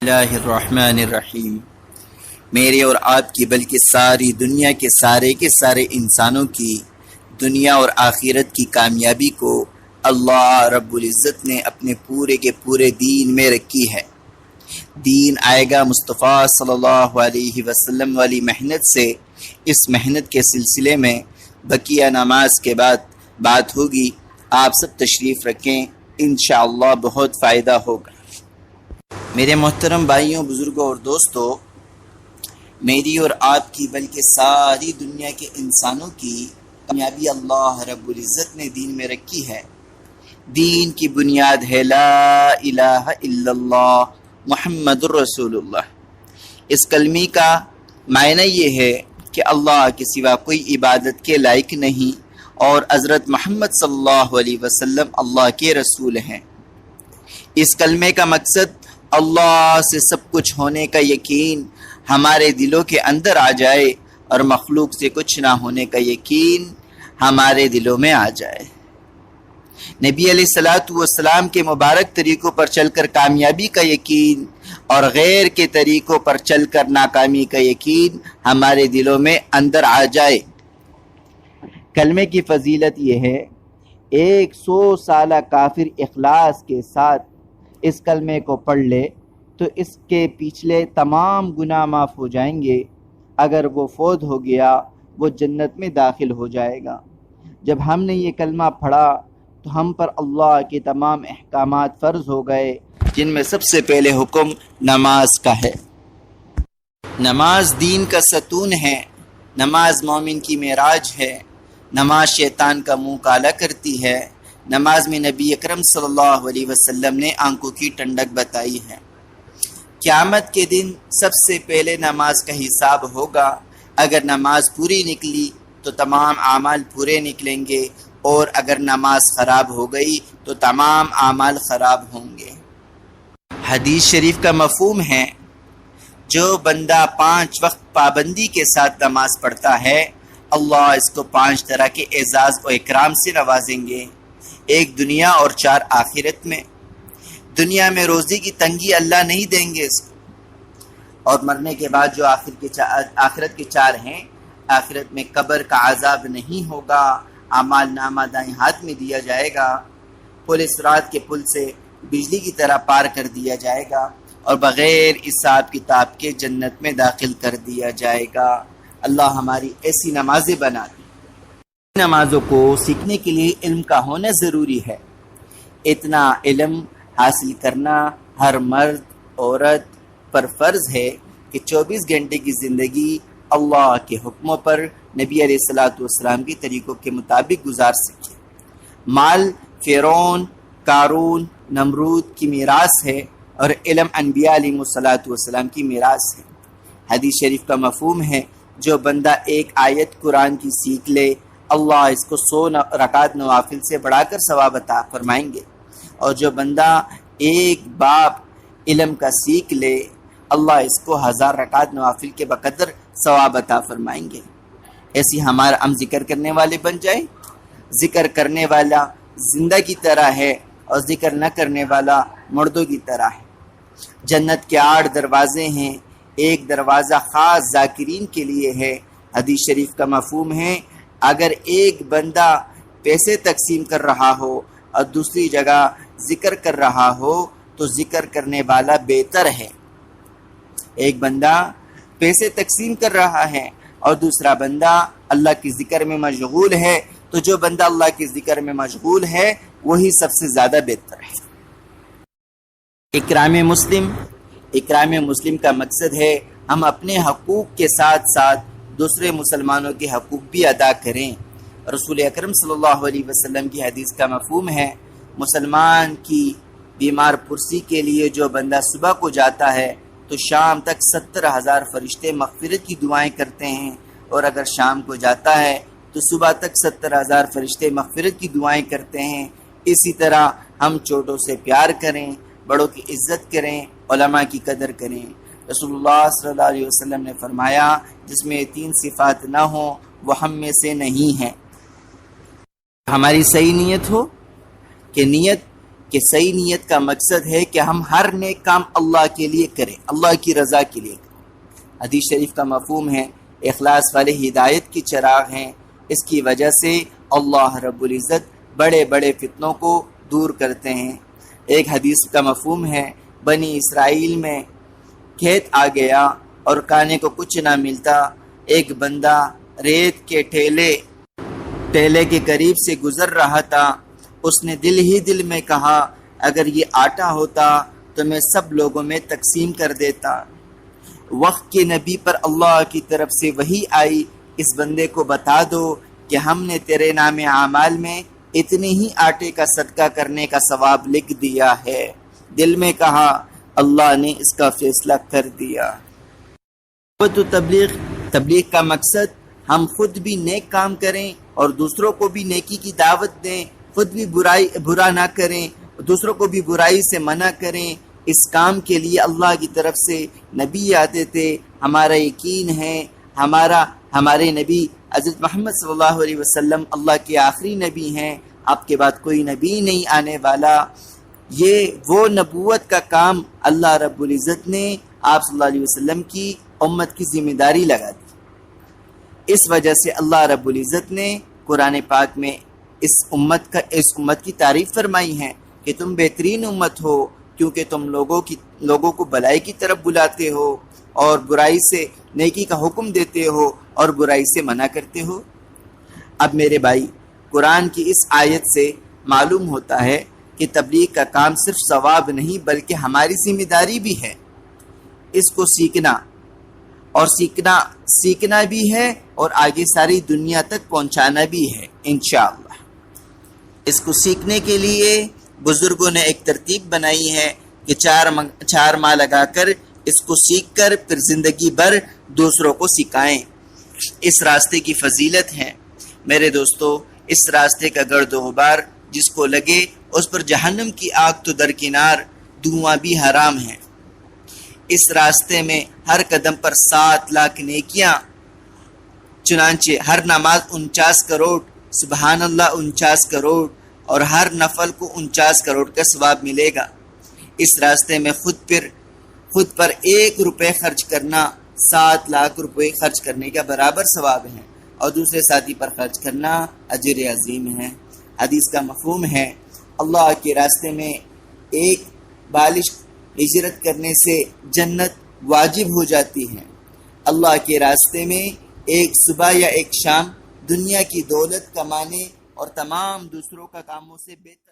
اللہ الرحمن الرحیم۔ میرے اور آپ کی بلکہ ساری دنیا کے سارے انسانوں کی دنیا اور آخرت کی کامیابی کو اللہ رب العزت نے اپنے پورے کے پورے دین میں رکھی ہے۔ دین آئے گا مصطفیٰ صلی اللہ علیہ وسلم والی محنت سے۔ اس محنت کے سلسلے میں بقیہ نماز کے بعد بات ہوگی، آپ سب تشریف رکھیں، انشاءاللہ بہت فائدہ ہوگا۔ میرے محترم بھائیوں، بزرگوں اور دوستوں، میری اور آپ کی بلکہ ساری دنیا کے انسانوں کی کامیابی اللہ رب العزت نے دین میں رکھی ہے۔ دین کی بنیاد ہے لا الہ الا اللہ محمد الرسول اللہ۔ اس کلمے کا معنی یہ ہے کہ اللہ کے سوا کوئی عبادت کے لائق نہیں اور حضرت محمد صلی اللہ علیہ وسلم اللہ کے رسول ہیں۔ اس کلمے کا مقصد اللہ سے سب کچھ ہونے کا یقین ہمارے دلوں کے اندر آ جائے اور مخلوق سے کچھ نہ ہونے کا یقین ہمارے دلوں میں آ جائے۔ نبی علیہ الصلوۃ والسلام کے مبارک طریقوں پر چل کر کامیابی کا یقین اور غیر کے طریقوں پر چل کر ناکامی کا یقین ہمارے دلوں میں اندر آ جائے۔ کلمے کی فضیلت یہ ہے، 100 سالہ کافر اخلاص کے ساتھ اس کلمے کو پڑھ لے تو اس کے پچھلے تمام گناہ معاف ہو جائیں گے۔ اگر وہ فوت ہو گیا وہ جنت میں داخل ہو جائے گا۔ جب ہم نے یہ کلمہ پڑھا تو ہم پر اللہ کے تمام احکامات فرض ہو گئے، جن میں سب سے پہلے حکم نماز کا ہے۔ نماز دین کا ستون ہے، نماز مومن کی معراج ہے، نماز شیطان کا منہ کالا کرتی ہے۔ نماز میں نبی اکرم صلی اللہ علیہ وسلم نے آنکھوں کی ٹھنڈک بتائی ہے۔ قیامت کے دن سب سے پہلے نماز کا حساب ہوگا۔ اگر نماز پوری نکلی تو تمام اعمال پورے نکلیں گے، اور اگر نماز خراب ہو گئی تو تمام اعمال خراب ہوں گے۔ حدیث شریف کا مفہوم ہے، جو بندہ 5 وقت پابندی کے ساتھ نماز پڑھتا ہے، اللہ اس کو 5 طرح کے اعزاز و اکرام سے نوازیں گے، ایک دنیا اور 4 آخرت میں۔ دنیا میں روزی کی تنگی اللہ نہیں دیں گے اس کو، اور مرنے کے بعد جو آخرت کے 4 ہیں، آخرت میں قبر کا عذاب نہیں ہوگا، اعمال نامہ دائیں ہاتھ میں دیا جائے گا، پل صراط کے پل سے بجلی کی طرح پار کر دیا جائے گا، اور بغیر حساب کتاب کے جنت میں داخل کر دیا جائے گا۔ اللہ ہماری ایسی نمازیں بنا دی۔ نمازوں کو سیکھنے کے لیے علم کا ہونا ضروری ہے۔ اتنا علم حاصل کرنا ہر مرد عورت پر فرض ہے کہ 24 گھنٹے کی زندگی اللہ کے حکموں پر نبی علیہ الصلوۃ والسلام کے طریقوں کے مطابق گزار سکے۔ مال فرعون، قارون، نمرود کی میراث ہے، اور علم انبیاء علیہ الصلوۃ والسلام کی میراث ہے۔ حدیث شریف کا مفہوم ہے، جو بندہ ایک آیت قرآن کی سیکھ لے، اللہ اس کو 100 رکعت نوافل سے بڑھا کر ثواب عطا فرمائیں گے، اور جو بندہ ایک باب علم کا سیکھ لے، اللہ اس کو 1000 رکعت نوافل کے بقدر ثواب عطا فرمائیں گے۔ ایسی ہم ذکر کرنے والے بن جائیں۔ ذکر کرنے والا زندہ کی طرح ہے اور ذکر نہ کرنے والا مردوں کی طرح ہے۔ جنت کے 8 دروازے ہیں، ایک دروازہ خاص ذاکرین کے لیے ہے۔ حدیث شریف کا مفہوم ہے، اگر ایک بندہ پیسے تقسیم کر رہا ہو اور دوسری جگہ ذکر کر رہا ہو تو ذکر کرنے والا بہتر ہے۔ ایک بندہ پیسے تقسیم کر رہا ہے اور دوسرا بندہ اللہ کی ذکر میں مشغول ہے، تو جو بندہ اللہ کی ذکر میں مشغول ہے وہی سب سے زیادہ بہتر ہے۔ اکرام مسلم کا مقصد ہے ہم اپنے حقوق کے ساتھ ساتھ دوسرے مسلمانوں کے حقوق بھی ادا کریں۔ رسول اکرم صلی اللہ علیہ وسلم کی حدیث کا مفہوم ہے، مسلمان کی بیمار پرسی کے لیے جو بندہ صبح کو جاتا ہے تو شام تک 70,000 فرشتے مغفرت کی دعائیں کرتے ہیں، اور اگر شام کو جاتا ہے تو صبح تک 70,000 فرشتے مغفرت کی دعائیں کرتے ہیں۔ اسی طرح ہم چھوٹوں سے پیار کریں، بڑوں کی عزت کریں، علماء کی قدر کریں۔ رسول اللہ صلی اللہ علیہ وسلم نے فرمایا، جس میں 3 صفات نہ ہوں وہ ہم میں سے نہیں ہے۔ ہماری صحیح نیت ہو کہ نیت کہ صحیح نیت کا مقصد ہے کہ ہم ہر نیک کام اللہ کے لیے کریں، اللہ کی رضا کے لیے کریں۔ حدیث شریف کا مفہوم ہے اخلاص والے ہدایت کی چراغ ہیں، اس کی وجہ سے اللہ رب العزت بڑے بڑے فتنوں کو دور کرتے ہیں۔ ایک حدیث کا مفہوم ہے بنی اسرائیل میں کھیت آ گیا اور کھانے کو کچھ نہ ملتا، ایک بندہ ریت کے ٹیلے کے قریب سے گزر رہا تھا، اس نے دل ہی دل میں کہا اگر یہ آٹا ہوتا تو میں سب لوگوں میں تقسیم کر دیتا۔ وقت کے نبی پر اللہ کی طرف سے وحی آئی، اس بندے کو بتا دو کہ ہم نے تیرے نام اعمال میں اتنے ہی آٹے کا صدقہ کرنے کا ثواب لکھ دیا ہے۔ دل میں کہا اللہ نے اس کا فیصلہ کر دیا۔ تو تبلیغ کا مقصد ہم خود بھی نیک کام کریں اور دوسروں کو بھی نیکی کی دعوت دیں، خود بھی برا نہ کریں، دوسروں کو بھی برائی سے منع کریں۔ اس کام کے لیے اللہ کی طرف سے نبی آتے تھے۔ ہمارا یقین ہے ہمارے نبی حضرت محمد صلی اللہ علیہ وسلم اللہ کے آخری نبی ہیں، آپ کے بعد کوئی نبی نہیں آنے والا۔ یہ وہ نبوت کا کام اللہ رب العزت نے آپ صلی اللہ علیہ وسلم کی امت کی ذمہ داری لگا دی۔ اس وجہ سے اللہ رب العزت نے قرآن پاک میں اس امت کی تعریف فرمائی ہے کہ تم بہترین امت ہو کیونکہ تم لوگوں کو بھلائی کی طرف بلاتے ہو اور برائی سے نیکی کا حکم دیتے ہو اور برائی سے منع کرتے ہو۔ اب میرے بھائی، قرآن کی اس آیت سے معلوم ہوتا ہے کہ تبلیغ کا کام صرف ثواب نہیں بلکہ ہماری ذمہ داری بھی ہے۔ اس کو سیکھنا بھی ہے اور آگے ساری دنیا تک پہنچانا بھی ہے انشاءاللہ۔ اس کو سیکھنے کے لیے بزرگوں نے ایک ترتیب بنائی ہے کہ 4 ماہ لگا کر اس کو سیکھ کر پھر زندگی بھر دوسروں کو سکھائیں۔ اس راستے کی فضیلت ہے میرے دوستو۔ اس راستے کا گرد و غبار جس کو لگے اس پر جہنم کی آگ تو درکنار، دھواں بھی حرام ہے۔ اس راستے میں ہر قدم پر 7 لاکھ نیکیاں، چنانچہ ہر نماز 49 کروڑ، سبحان اللہ 49 کروڑ، اور ہر نفل کو 49 کروڑ کا ثواب ملے گا۔ اس راستے میں خود پر 1 روپے خرچ کرنا 7 لاکھ روپے خرچ کرنے کا برابر ثواب ہے، اور دوسرے ساتھی پر خرچ کرنا اجر عظیم ہے۔ حدیث کا مفہوم ہے اللہ کے راستے میں ایک بالش ہجرت کرنے سے جنت واجب ہو جاتی ہے۔ اللہ کے راستے میں ایک صبح یا ایک شام دنیا کی دولت کمانے اور تمام دوسروں کا کاموں سے بہتر